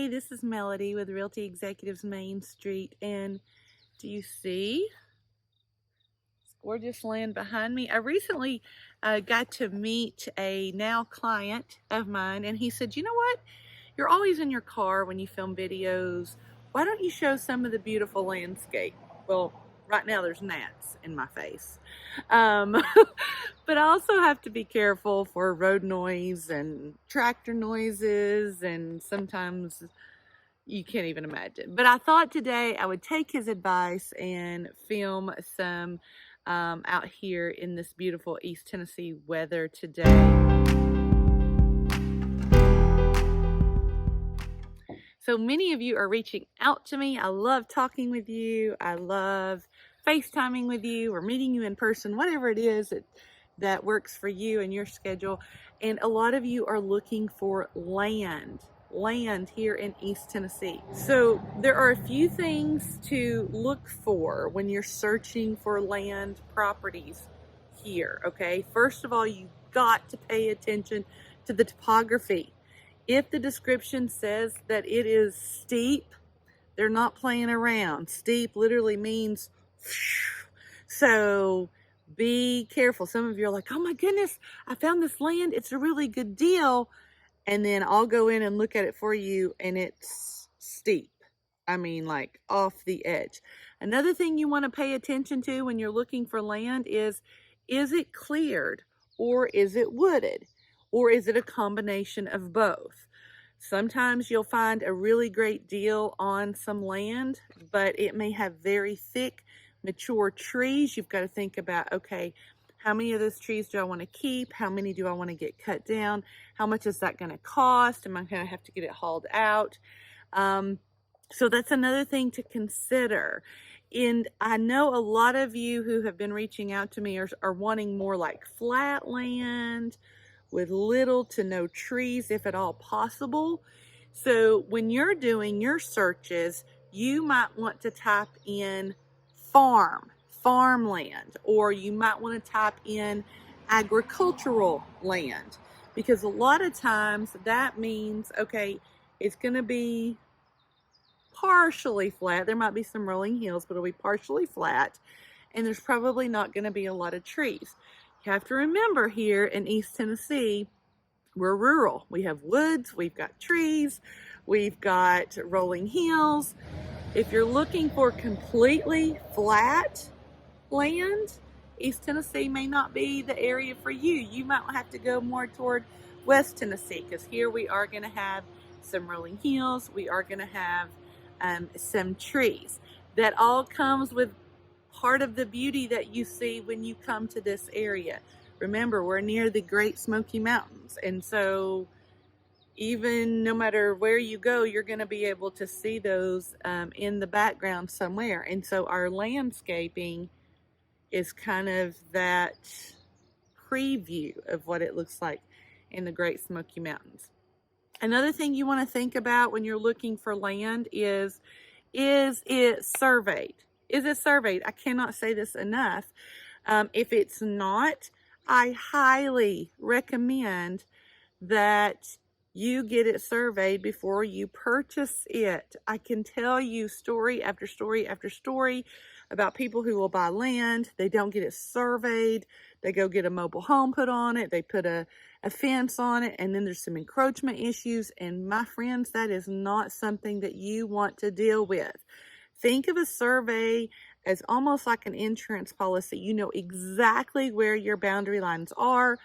Hey, this is Melody with Realty Executives Main Street, and do you see this gorgeous land behind me? I recently got to meet a now client of mine, and he said, you know what? You're always in your car when you film videos. Why don't you show some of the beautiful landscape? Well, right now there's gnats in my face. Um, but I also have to be careful for road noise and tractor noises, and sometimes you can't even imagine. But I thought today I would take his advice and film some out here in this beautiful East Tennessee weather today. So many of you are reaching out to me. I love talking with you. I love FaceTiming with you or meeting you in person, whatever it is that works for you and your schedule. And a lot of you are looking for land here in East Tennessee. So there are a few things to look for when you're searching for land properties here, okay? First of all, you got to pay attention to the topography. If the description says that it is steep, they're not playing around. Steep literally means phew. So be careful. Some of you are like, oh my goodness, I found this land. It's a really good deal. And then I'll go in and look at it for you and it's steep. I mean, like off the edge. Another thing you want to pay attention to when you're looking for land is it cleared or is it wooded? Or is it a combination of both? Sometimes you'll find a really great deal on some land, but it may have very thick, mature trees. You've got to think about, okay, how many of those trees do I want to keep? How many do I want to get cut down? How much is that going to cost? Am I going to have to get it hauled out? So that's another thing to consider. And I know a lot of you who have been reaching out to me are wanting more like flat land, with little to no trees, if at all possible. So when you're doing your searches, you might want to type in farmland, or you might want to type in agricultural land, because a lot of times that means, okay, it's going to be partially flat. There might be some rolling hills, but it'll be partially flat, and there's probably not going to be a lot of trees. You have to remember, here in East Tennessee, we're rural. We have woods, we've got trees, we've got rolling hills. If you're looking for completely flat land, East Tennessee may not be the area for you. You might have to go more toward West Tennessee, because here we are going to have some rolling hills. We are going to have some trees. That all comes with part of the beauty that you see when you come to this area. Remember, we're near the Great Smoky Mountains, and so even no matter where you go, you're going to be able to see those in the background somewhere. And so our landscaping is kind of that preview of what it looks like in the Great Smoky Mountains. Another thing you want to think about when you're looking for land is it surveyed? Is it surveyed? I cannot say this enough. If it's not, I highly recommend that you get it surveyed before you purchase it. I can tell you story after story after story about people who will buy land. They don't get it surveyed. They go get a mobile home put on it. They put a fence on it, and then there's some encroachment issues. And my friends, that is not something that you want to deal with. Think of a survey as almost like an insurance policy. You know exactly where your boundary lines are.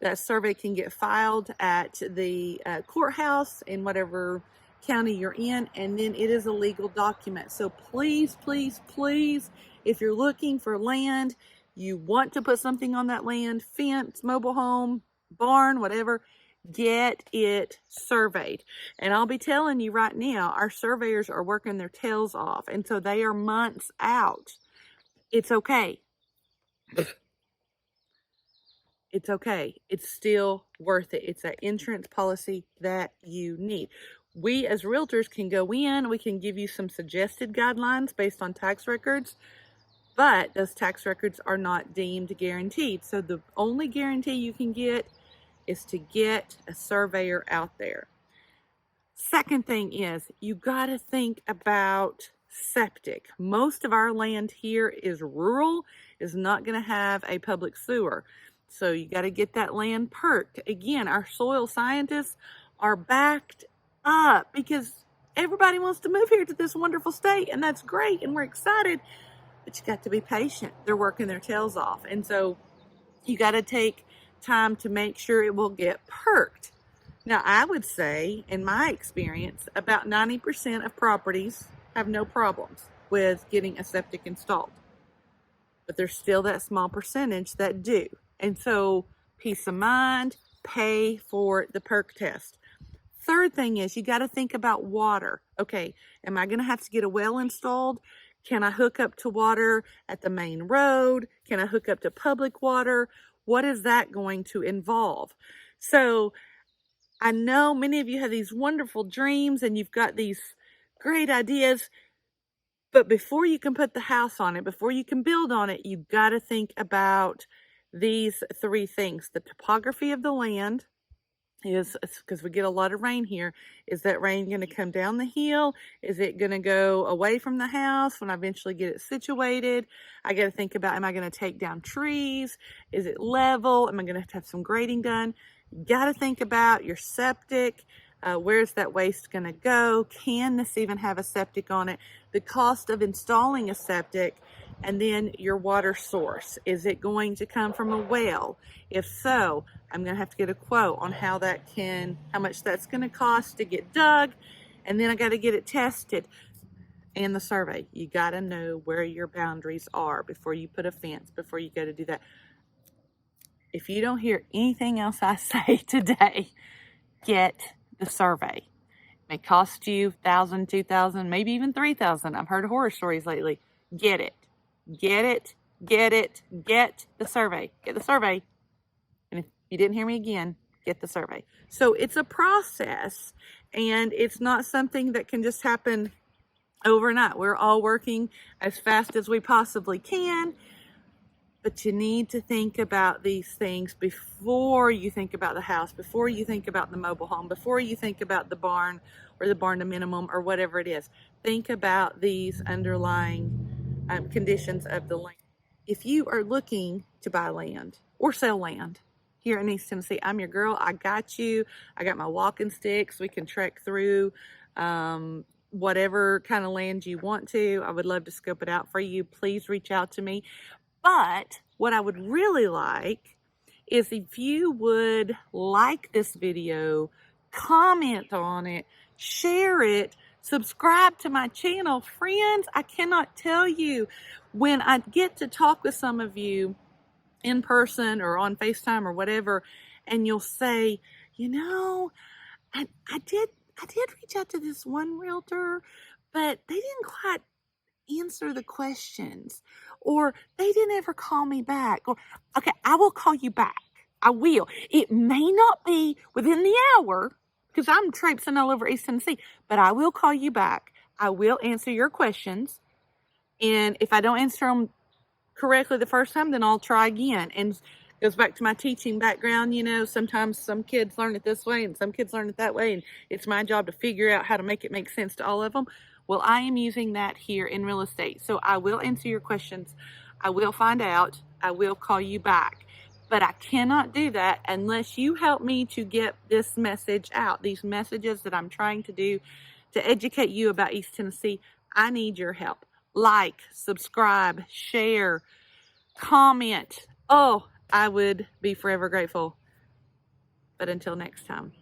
That survey can get filed at the courthouse in whatever county you're in, and then it is a legal document. So please, please, please, if you're looking for land, you want to put something on that land, fence, mobile home, barn, whatever, get it surveyed. And I'll be telling you right now, our surveyors are working their tails off, and so they are months out. It's okay. It's okay. It's still worth it. It's that insurance policy that you need. We as realtors can go in, we can give you some suggested guidelines based on tax records, but those tax records are not deemed guaranteed. So the only guarantee you can get is to get a surveyor out there. Second thing is you got to think about septic. Most of our land here is rural, is not going to have a public sewer. So you got to get that land perked. Again, our soil scientists are backed up because everybody wants to move here to this wonderful state, and that's great, and we're excited, but you got to be patient. They're working their tails off. And so you got to take time to make sure it will get perked. Now, I would say, in my experience, about 90% of properties have no problems with getting a septic installed. But there's still that small percentage that do. And so, peace of mind, pay for the perk test. Third thing is you got to think about water. Okay, am I going to have to get a well installed? Can I hook up to water at the main road? Can I hook up to public water? What is that going to involve? So I know many of you have these wonderful dreams and you've got these great ideas, but before you can put the house on it, before you can build on it, you've got to think about these three things. The topography of the land, is because we get a lot of rain here. Is that rain going to come down the hill? Is it going to go away from the house when I eventually get it situated? I got to think about, am I going to take down trees? Is it level? Am I going to have some grading done? You got to think about your septic. Where's that waste going to go? Can this even have a septic on it? The cost of installing a septic, and then your water source. Is it going to come from a well? If so, I'm going to have to get a quote on how much that's going to cost to get dug, and then I got to get it tested. And the survey. You got to know where your boundaries are before you put a fence, before you go to do that. If you don't hear anything else I say today, get the survey. It may cost you $1,000, $2,000, maybe even $3,000. I've heard horror stories lately. Get it. Get it. Get it. Get the survey. Get the survey. And if you didn't hear me again, get the survey. So it's a process, and it's not something that can just happen overnight. We're all working as fast as we possibly can, but you need to think about these things before you think about the house, before you think about the mobile home, before you think about the barn or the barn to minimum or whatever it is. Think about these underlying conditions of the land. If you are looking to buy land or sell land here in East Tennessee, I'm your girl. I got you. I got my walking sticks. We can trek through whatever kind of land you want to. I would love to scope it out for you. Please reach out to me. But what I would really like is if you would like this video, comment on it, share it, subscribe to my channel. Friends, I cannot tell you, when I get to talk with some of you in person or on FaceTime or whatever, and you'll say, you know, I did reach out to this one realtor, but they didn't quite answer the questions, or they didn't ever call me back, or okay, I will call you back. I will. It may not be within the hour because I'm traipsing all over East Tennessee, but I will call you back. I will answer your questions, and if I don't answer them correctly the first time, then I'll try again. And it goes back to my teaching background. You know, sometimes some kids learn it this way and some kids learn it that way, and it's my job to figure out how to make it make sense to all of them. Well, I am using that here in real estate. So I will answer your questions. I will find out. I will call you back. But I cannot do that unless you help me to get this message out. These messages that I'm trying to do to educate you about East Tennessee, I need your help. Like, subscribe, share, comment. Oh, I would be forever grateful. But until next time.